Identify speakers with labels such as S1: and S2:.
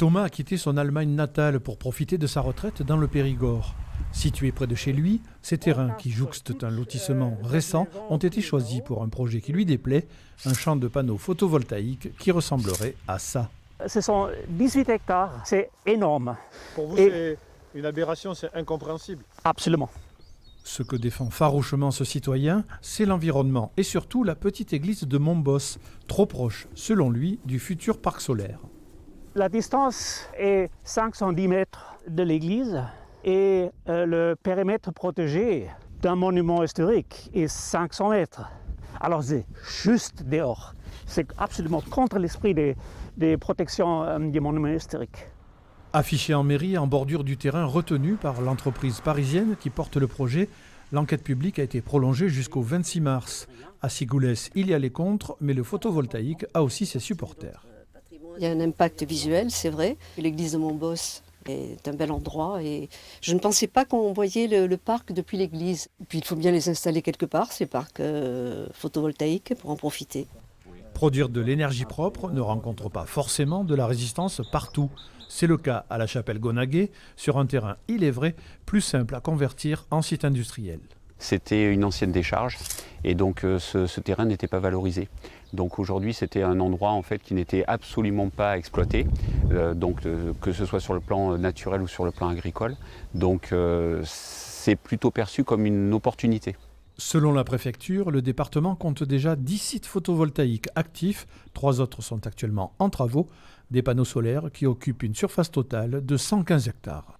S1: Thomas a quitté son Allemagne natale pour profiter de sa retraite dans le Périgord. Situés près de chez lui, ces terrains qui jouxtent un lotissement récent ont été choisis pour un projet qui lui déplaît, un champ de panneaux photovoltaïques qui ressemblerait à ça.
S2: Ce sont 18 hectares, c'est énorme.
S3: Pour vous, c'est une aberration, c'est incompréhensible.
S2: Absolument.
S1: Ce que défend farouchement ce citoyen, c'est l'environnement et surtout la petite église de Montbosse, trop proche, selon lui, du futur parc solaire.
S2: La distance est 510 mètres de l'église et le périmètre protégé d'un monument historique est 500 mètres. Alors c'est juste dehors. C'est absolument contre l'esprit des protections des monuments historiques.
S1: Affiché en mairie, en bordure du terrain retenu par l'entreprise parisienne qui porte le projet, l'enquête publique a été prolongée jusqu'au 26 mars. À Sigoulès, il y a les contres, mais le photovoltaïque a aussi ses supporters.
S4: Il y a un impact visuel, c'est vrai. L'église de Montbosse est un bel endroit et je ne pensais pas qu'on voyait le parc depuis l'église. Puis il faut bien les installer quelque part, ces parcs photovoltaïques, pour en profiter.
S1: Produire de l'énergie propre ne rencontre pas forcément de la résistance partout. C'est le cas à la Chapelle-Gonaguet, sur un terrain, il est vrai, plus simple à convertir en site industriel.
S5: C'était une ancienne décharge et donc ce terrain n'était pas valorisé. Donc aujourd'hui c'était un endroit en fait qui n'était absolument pas exploité, que ce soit sur le plan naturel ou sur le plan agricole. Donc c'est plutôt perçu comme une opportunité.
S1: Selon la préfecture, le département compte déjà 10 sites photovoltaïques actifs, 3 autres sont actuellement en travaux, des panneaux solaires qui occupent une surface totale de 115 hectares.